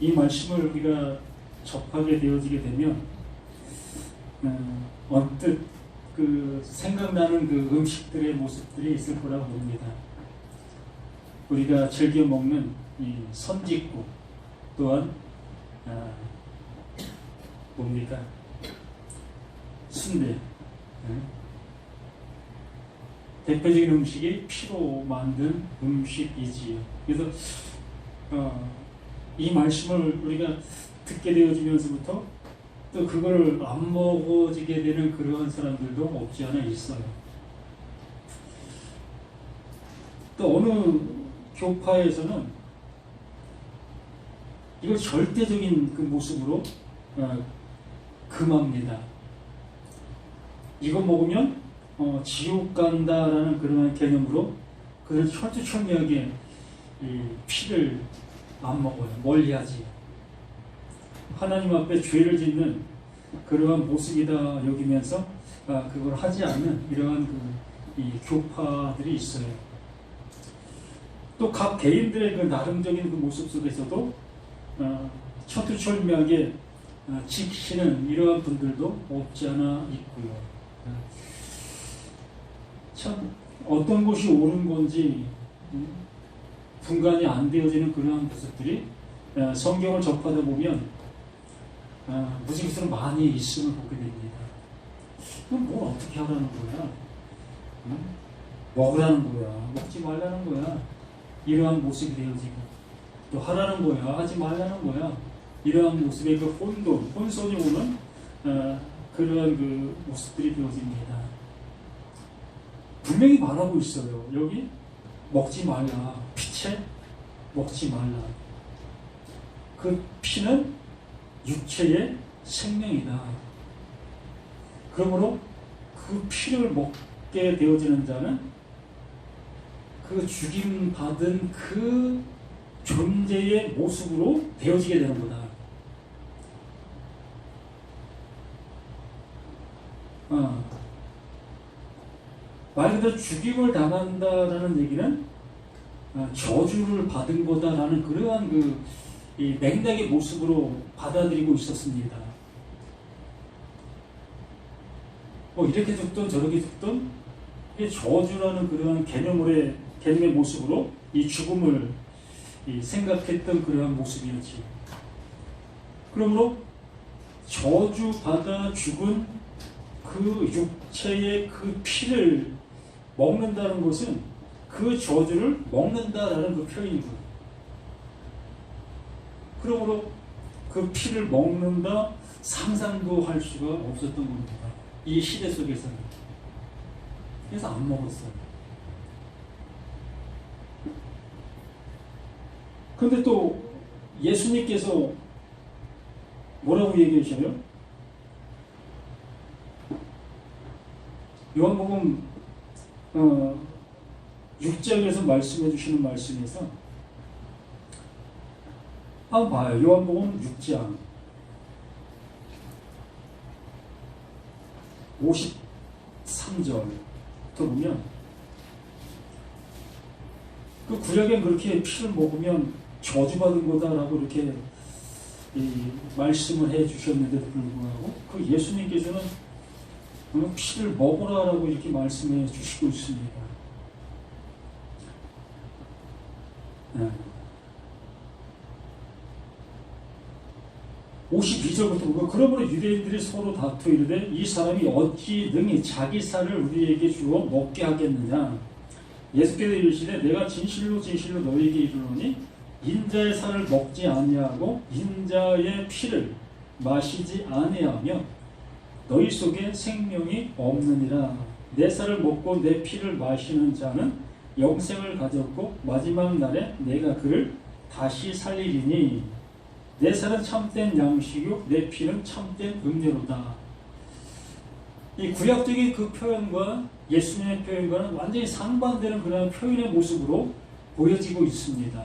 이 말씀을 우리가 접하게 되어지게 되면 언뜻 그 생각나는 그 음식들의 모습들이 있을 거라고 봅니다. 우리가 즐겨 먹는 이 선짓국 또한 뭡니까? 순대. 대표적인 음식이 피로 만든 음식이지요. 그래서 이 말씀을 우리가 듣게 되어지면서부터 또 그걸 안 먹어지게 되는 그러한 사람들도 없지 않아 있어요. 또 어느 교파에서는 이걸 절대적인 그 모습으로 금합니다. 이거 먹으면 지옥 간다라는 그런 개념으로 그런 철두철미하게 피를 안 먹어요. 멀리하지. 하나님 앞에 죄를 짓는 그러한 모습이다 여기면서 그걸 하지 않는 이러한 이 교파들이 있어요. 또 각 개인들의 그 나름적인 그 모습 속에서도 철두철미하게 지키시는 이러한 분들도 없지 않아 있고요. 참 어떤 것이 옳은 건지 분간이 안 되어지는 그러한 모습들이 성경을 접하다 보면 무지개처럼 많이 있음을 보게 됩니다. 그럼 뭘 어떻게 하라는 거야? 먹으라는 거야? 먹지 말라는 거야? 이러한 모습이 되어지고 또 하라는 거야? 하지 말라는 거야? 이러한 모습의 그 혼선이 오는 그러한 그 모습들이 되어집니다. 분명히 말하고 있어요. 여기 먹지 말라. 피채 먹지 말라. 그 피는 육체의 생명이다. 그러므로 그 피를 먹게 되어지는 자는 그 죽임받은 그 존재의 모습으로 되어지게 되는 거다. 말 그대로 죽임을 당한다라는 얘기는 저주를 받은 거다라는 그러한 이 맥락의 모습으로 받아들이고 있었습니다. 이렇게 죽든 저렇게 죽든 이게 저주라는 그러한 개념의 모습으로 이 죽음을 생각했던 그러한 모습이었지. 그러므로 저주받아 죽은 그 육체의 그 피를 먹는다는 것은 그 저주를 먹는다라는 그 표현이거든요. 그러므로 그 피를 먹는다 상상도 할 수가 없었던 겁니다. 이 시대 속에서는. 그래서 안 먹었어요. 근데 또 예수님께서 뭐라고 얘기하셔요? 요한복음 6장에서 말씀해 주시는 말씀에서 한번 봐요. 요한복음 6장 53절부터 보면 그 구약엔 그렇게 피를 먹으면 저주받은 거다라고 이렇게 말씀을 해 주셨는데도 불구하고 그 예수님께서는 피를 먹으라라고 이렇게 말씀해 주시고 있습니다. 52절부터 보고 그러므로 유대인들이 서로 다투 이르되 이 사람이 어찌 능히 자기 살을 우리에게 주어 먹게 하겠느냐. 예수께서 이르시되 내가 진실로 진실로 너희에게 이르노니 인자의 살을 먹지 아니하고 인자의 피를 마시지 아니하며 너희 속에 생명이 없느니라. 내 살을 먹고 내 피를 마시는 자는 영생을 가졌고 마지막 날에 내가 그를 다시 살리리니 내 살은 참된 양식이요 내 피는 참된 음료로다. 이 구약적인 그 표현과 예수님의 표현과는 완전히 상반되는 그런 표현의 모습으로 보여지고 있습니다.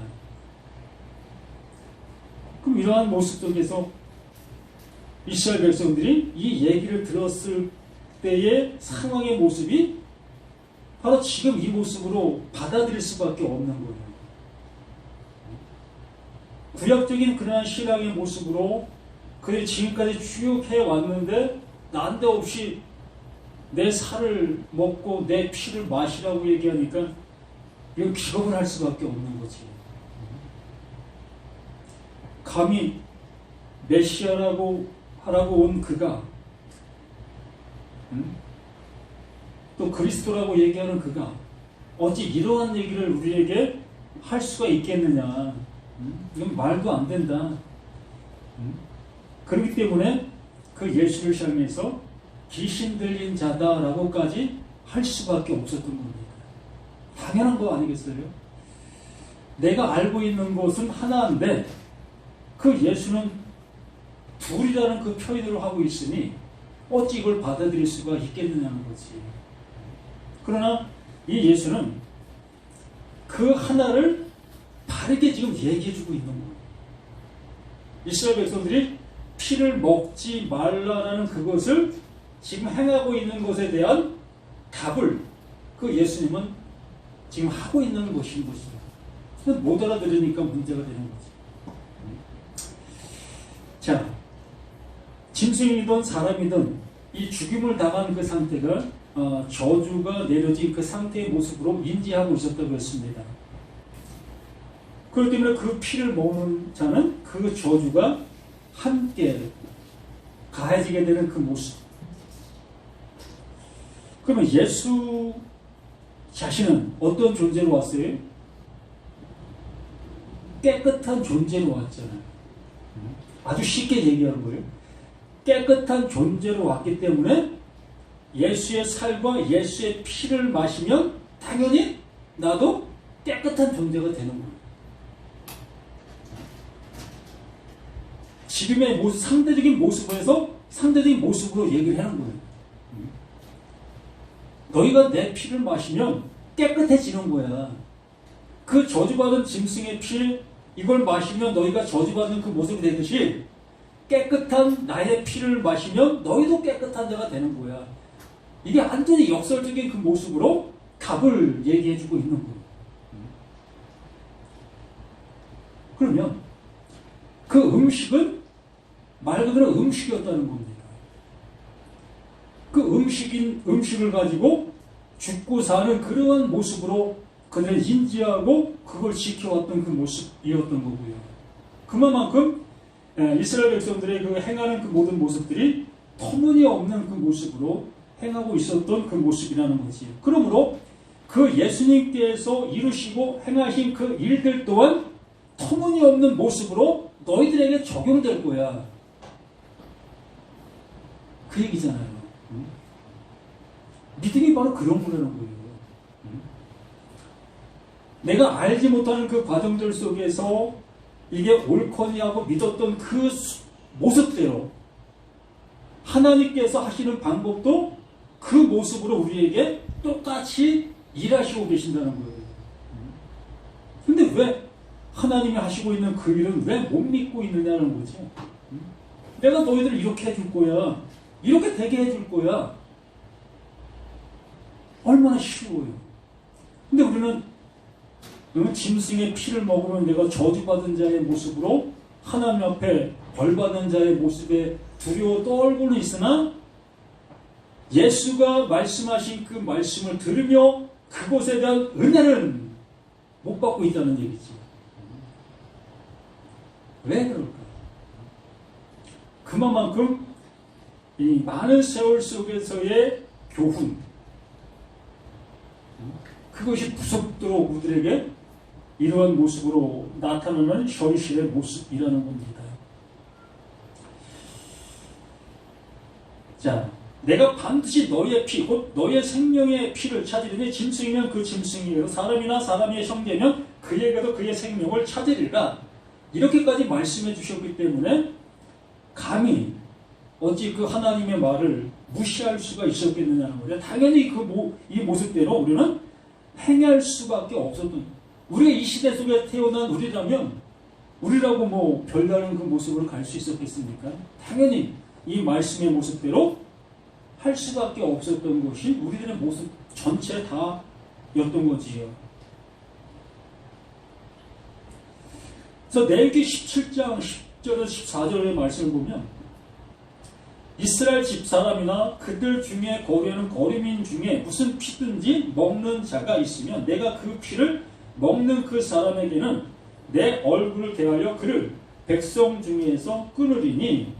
그럼 이러한 모습 속에서 이스라엘 백성들이 이 얘기를 들었을 때의 상황의 모습이 바로 지금 이 모습으로 받아들일 수밖에 없는 거예요. 구약적인 그러한 신앙의 모습으로 그들이 지금까지 쭉 해왔는데 난데없이 내 살을 먹고 내 피를 마시라고 얘기하니까 이거 기겁을 할 수밖에 없는 거지. 감히 메시아라고 하라고 온 그가, 또 그리스도라고 얘기하는 그가 어찌 이러한 얘기를 우리에게 할 수가 있겠느냐. 이건 말도 안 된다. 그렇기 때문에 그 예수를 향해서 귀신 들린 자다라고까지 할 수밖에 없었던 겁니다. 당연한 거 아니겠어요? 내가 알고 있는 것은 하나인데 그 예수는 둘이라는 그 표현으로 하고 있으니 어찌 이걸 받아들일 수가 있겠느냐는 거지. 그러나 이 예수는 그 하나를 바르게 지금 얘기해주고 있는 거예요. 이스라엘 백성들이 피를 먹지 말라라는 그것을 지금 행하고 있는 것에 대한 답을 그 예수님은 지금 하고 있는 것인 것이죠. 못 알아들으니까 문제가 되는 거죠. 자, 짐승이든 사람이든 이 죽임을 당한 그 상태가 저주가 내려진 그 상태의 모습으로 인지하고 있었다고 했습니다. 그렇기 때문에 그 피를 먹는 자는 그 저주가 함께 가해지게 되는 그 모습. 그러면 예수 자신은 어떤 존재로 왔어요? 깨끗한 존재로 왔잖아요. 아주 쉽게 얘기하는 거예요. 깨끗한 존재로 왔기 때문에 예수의 살과 예수의 피를 마시면 당연히 나도 깨끗한 존재가 되는 거예요. 지금의 모습, 상대적인 모습에서 상대적인 모습으로 얘기를 하는 거예요. 너희가 내 피를 마시면 깨끗해지는 거야. 그 저주받은 짐승의 피, 이걸 마시면 너희가 저주받는 그 모습이 되듯이 깨끗한 나의 피를 마시면 너희도 깨끗한 자가 되는 거야. 이게 완전히 역설적인 그 모습으로 답을 얘기해주고 있는 거예요. 그러면 그 음식은 말 그대로 음식이었다는 겁니다. 그 음식을 가지고 죽고 사는 그러한 모습으로 그들을 인지하고 그걸 지켜왔던 그 모습이었던 거고요. 그만큼 이스라엘 백성들의 그 행하는 그 모든 모습들이 터무니없는 그 모습으로 행하고 있었던 그 모습이라는 거지. 그러므로 그 예수님께서 이루시고 행하신 그 일들 또한 터무니없는 모습으로 너희들에게 적용될 거야. 그 얘기잖아요. 믿음이 바로 그런 거라는 거예요. 내가 알지 못하는 그 과정들 속에서 이게 옳거니 하고 믿었던 그 모습대로 하나님께서 하시는 방법도 그 모습으로 우리에게 똑같이 일하시고 계신다는 거예요. 근데 왜 하나님이 하시고 있는 그 일은 왜 못 믿고 있느냐는 거지. 내가 너희들 이렇게 해줄 거야. 이렇게 되게 해줄 거야. 얼마나 쉬워요. 근데 우리는 짐승의 피를 먹으면 내가 저주받은 자의 모습으로 하나님 앞에 벌받는 자의 모습에 두려워 떨고는 있으나 예수가 말씀하신 그 말씀을 들으며 그것에 대한 은혜는 못 받고 있다는 얘기지. 왜 그럴까? 그만큼 이 많은 세월 속에서의 교훈, 그것이 무섭도록 우리들에게 이러한 모습으로 나타나는 현실의 모습이라는 겁니다. 자, 내가 반드시 너희의 피, 곧 너희의 생명의 피를 찾으리니 짐승이면 그 짐승이요 사람이나 사람의 형제면 그에게도 그의 생명을 찾으리라. 이렇게까지 말씀해 주셨기 때문에 감히 어찌 그 하나님의 말을 무시할 수가 있었겠느냐는 거예요. 당연히 이 모습대로 우리는 행할 수밖에 없었던, 우리가 이 시대 속에 태어난 우리라면 우리라고 뭐 별다른 그 모습으로 갈 수 있었겠습니까? 당연히 이 말씀의 모습대로 할 수밖에 없었던 것이 우리들의 모습 전체 다였던 거지요. 그래서 레위기 17장 10절에서 14절의 말씀을 보면 이스라엘 집사람이나 그들 중에 거류하는 거류민 중에 무슨 피든지 먹는 자가 있으면 내가 그 피를 먹는 그 사람에게는 내 얼굴을 대하여 그를 백성 중에서 끊으리니,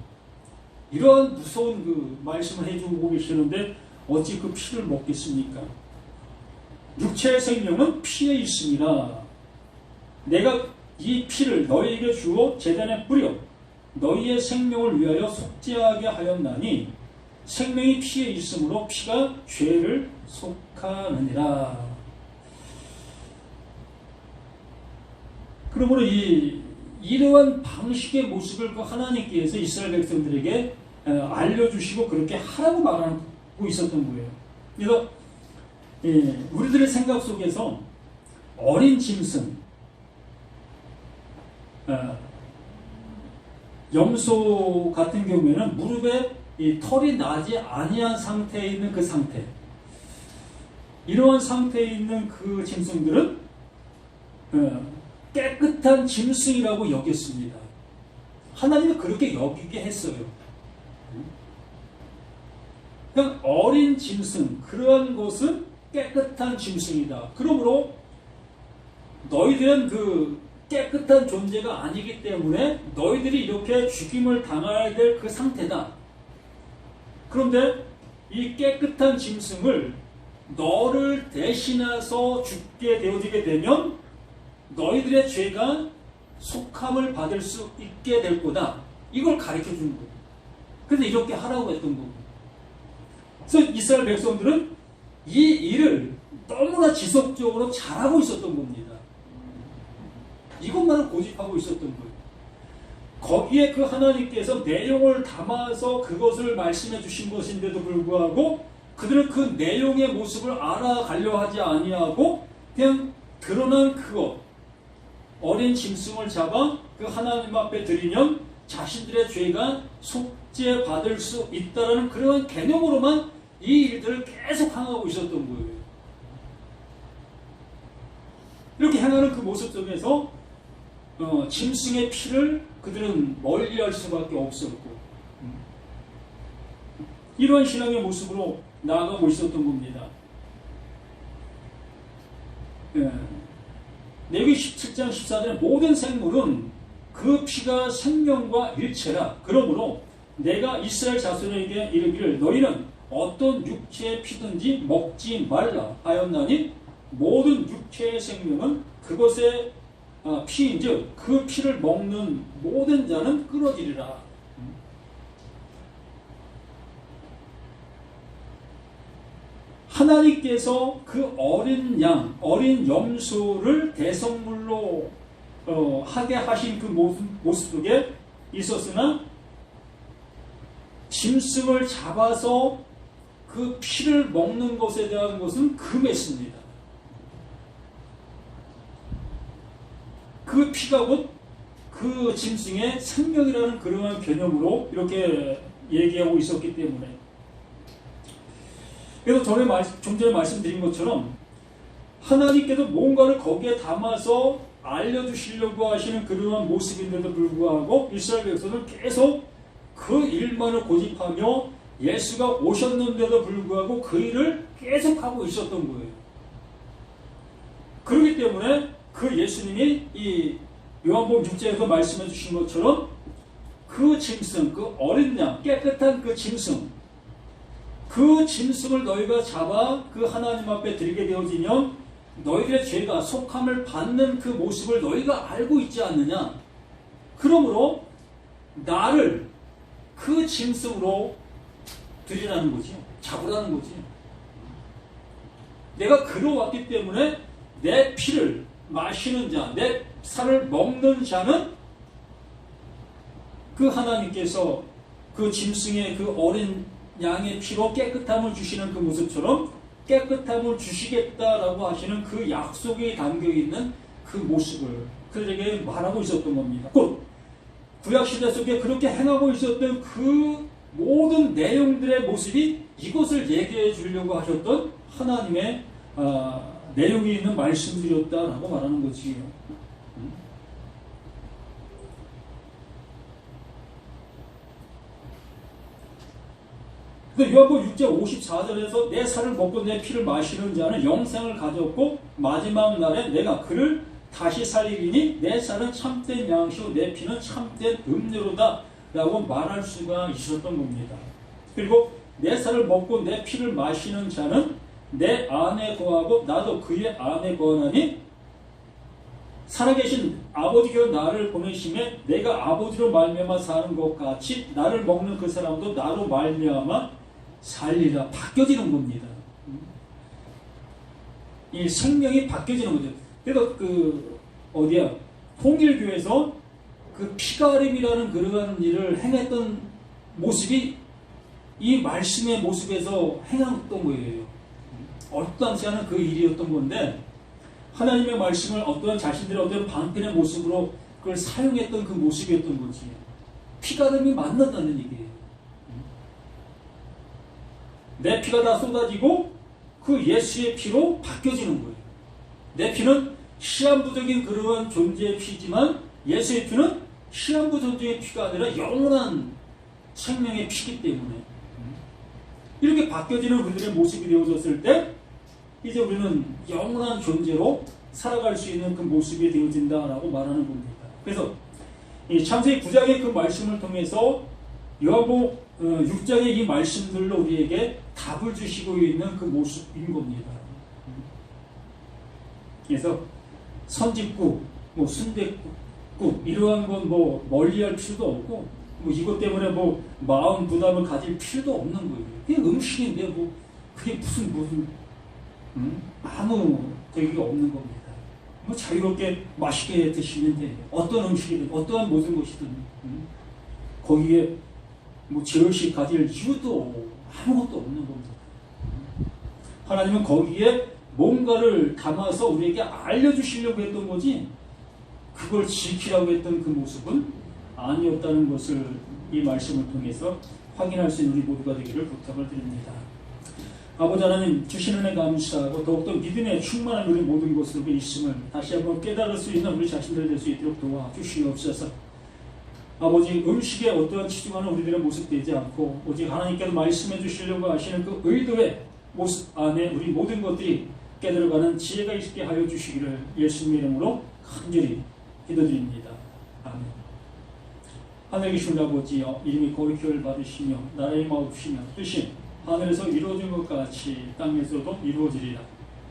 이러한 무서운 그 말씀을 해주고 계시는데 어찌 그 피를 먹겠습니까? 육체의 생명은 피에 있습니다. 내가 이 피를 너희에게 주어 제단에 뿌려 너희의 생명을 위하여 속죄하게 하였나니 생명이 피에 있으므로 피가 죄를 속하느니라. 그러므로 이러한 방식의 모습을 그 하나님께서 이스라엘 백성들에게 알려주시고 그렇게 하라고 말하고 있었던 거예요. 그래서 우리들의 생각 속에서 어린 짐승, 염소 같은 경우에는 무릎에 이 털이 나지 아니한 상태에 있는 그 상태, 이러한 상태에 있는 그 짐승들은 깨끗한 짐승이라고 여겼습니다. 하나님은 그렇게 여기게 했어요. 그냥 어린 짐승, 그러한 것은 깨끗한 짐승이다. 그러므로 너희들은 그 깨끗한 존재가 아니기 때문에 너희들이 이렇게 죽임을 당해야 될 그 상태다. 그런데 이 깨끗한 짐승을 너를 대신해서 죽게 되어지게 되면 너희들의 죄가 속함을 받을 수 있게 될 거다. 이걸 가르쳐 주는 거예요. 그래서 이렇게 하라고 했던 거고. 그래서 이스라엘 백성들은 이 일을 너무나 지속적으로 잘하고 있었던 겁니다. 이것만을 고집하고 있었던 거예요. 거기에 그 하나님께서 내용을 담아서 그것을 말씀해 주신 것인데도 불구하고 그들은 그 내용의 모습을 알아가려 하지 아니하고 그냥 드러난 그것, 어린 짐승을 잡아 그 하나님 앞에 드리면 자신들의 죄가 속죄받을 수 있다라는 그런 개념으로만 이 일들을 계속 행하고 있었던 거예요. 이렇게 행하는 그 모습 속에서 짐승의 피를 그들은 멀리할 수밖에 없었고, 이러한 신앙의 모습으로 나아가고 있었던 겁니다. 레위기 17장 14절에 모든 생물은 그 피가 생명과 일체라. 그러므로 내가 이스라엘 자손에게 이르기를 너희는 어떤 육체의 피든지 먹지 말라 하였나니 모든 육체의 생명은 그것의 피인즉 그 피를 먹는 모든 자는 끊어지리라. 하나님께서 그 어린 양, 어린 염소를 대성물로 하게 하신 그 모습 속에 있었으나 짐승을 잡아서 그 피를 먹는 것에 대한 것은 금했습니다. 그 피가 곧 그 짐승의 생명이라는 그러한 개념으로 이렇게 얘기하고 있었기 때문에, 그래서 좀 전에 말씀드린 것처럼 하나님께서 뭔가를 거기에 담아서 알려주시려고 하시는 그러한 모습인데도 불구하고 이스라엘 백성은 계속 그 일만을 고집하며 예수가 오셨는데도 불구하고 그 일을 계속하고 있었던 거예요. 그렇기 때문에 그 예수님이 이 요한복음 6장에서 말씀해 주신 것처럼 그 짐승, 그 어린 양, 깨끗한 그 짐승, 그 짐승을 너희가 잡아 그 하나님 앞에 드리게 되어지면 너희들의 죄가 속함을 받는 그 모습을 너희가 알고 있지 않느냐. 그러므로 나를 그 짐승으로 드리라는 거지, 잡으라는 거지. 내가 그러왔기 때문에 내 피를 마시는 자, 내 살을 먹는 자는 그 하나님께서 그 짐승의 그 어린 양의 피로 깨끗함을 주시는 그 모습처럼 깨끗함을 주시겠다라고 하시는 그 약속이 담겨있는 그 모습을 그들에게 말하고 있었던 겁니다. 곧 구약시대 속에 그렇게 행하고 있었던 그 모든 내용들의 모습이 이것을 얘기해 주려고 하셨던 하나님의 내용이 있는 말씀들이었다라고 말하는 거지요. 또 요한복음 6장 54절에서 내 살을 먹고 내 피를 마시는 자는 영생을 가졌고 마지막 날에 내가 그를 다시 살리리니 내 살은 참된 양식이요 내 피는 참된 음료로다 라고 말할 수가 있었던 겁니다. 그리고 내 살을 먹고 내 피를 마시는 자는 내 안에 거하고 나도 그의 안에 거하나니 살아계신 아버지께서 나를 보내심에 내가 아버지로 말미암아 사는 것 같이 나를 먹는 그 사람도 나로 말미암아 살리라. 바뀌어지는 겁니다. 이 생명이 바뀌어지는 거죠. 그래서 통일교에서 그 피가름이라는 그러한 일을 행했던 모습이 이 말씀의 모습에서 행했던 거예요. 어떠한 하는 그 일이었던 건데 하나님의 말씀을 어떠한 자신들의 어떤 방편의 모습으로 그걸 사용했던 그 모습이었던 거지. 피가름이 만났다는 얘기예요. 내 피가 다 쏟아지고 그 예수의 피로 바뀌어지는 거예요. 내 피는 시한부적인 그러한 존재의 피지만 예수의 피는 시한부 존재의 피가 아니라 영원한 생명의 피기 때문에 이렇게 바뀌어지는 우리들의 모습이 되어졌을 때 이제 우리는 영원한 존재로 살아갈 수 있는 그 모습이 되어진다라고 말하는 겁니다. 그래서 이 창세기 9장의 그 말씀을 통해서 요한복음 6장의 이 말씀들로 우리에게 답을 주시고 있는 그 모습인 겁니다. 그래서 선짓국, 순댓국 이러한 건 뭐 멀리할 필요도 없고 뭐 이것 때문에 뭐 마음 부담을 가질 필요도 없는 거예요. 그게 음식인데 뭐 그게 무슨 아무 되기가 없는 겁니다. 뭐 자유롭게 맛있게 드시면 돼요. 어떤 음식이든 어떠한 모든 것이든 거기에 뭐 제의식 가질 이유도 아무것도 없는 겁니다. 하나님은 거기에 뭔가를 담아서 우리에게 알려주시려고 했던 거지 그걸 지키라고 했던 그 모습은 아니었다는 것을 이 말씀을 통해서 확인할 수 있는 우리 모두가 되기를 부탁을 드립니다. 아버지 하나님 주시는 은혜 감사하고 더욱더 믿음에 충만한 우리 모든 것으로 있음을 다시 한번 깨달을 수 있는 우리 자신들 될 수 있도록 도와주시옵소서. 아버지 음식에 어떠한 치중하는 우리들의 모습 되지 않고 오직 하나님께서 말씀해 주시려고 하시는 그 의도의 모습 안에 우리 모든 것들이 깨달아가는 지혜가 있게 하여 주시기를 예수님의 이름으로 간절히 기도드립니다. 아멘. 하늘에 계신 아버지여 이름이 거룩히 받으시며 나라의 마옵시며 뜻이 하늘에서 이루어진 것 같이 땅에서도 이루어지리라.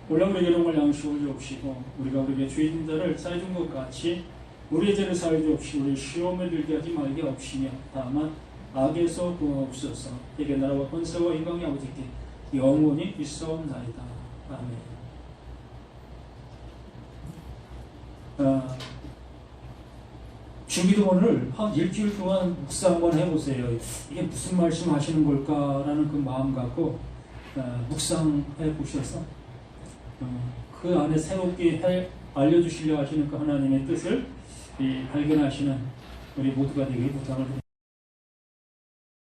오늘 우리에게 정말 양식을 주옵시고 우리가 우리에게 죄진 자를 사해준 것 같이 우리의 죄를 사해 주옵시고 우리 시험에 들게 하지 말게 없으며 다만 악에서 구하옵소서. 내게 나라와 권세와 영광이 아버지께 영원히 있사옵나이다. 아멘. 주기도문을 한 일주일 동안 묵상 한번 해보세요. 이게 무슨 말씀 하시는 걸까라는 그 마음 갖고 묵상해 보셔서 그 안에 새롭게 알려주시려 하시는 그 하나님의 뜻을 발견하시는 우리 모두가 되길 부탁을 드립니다.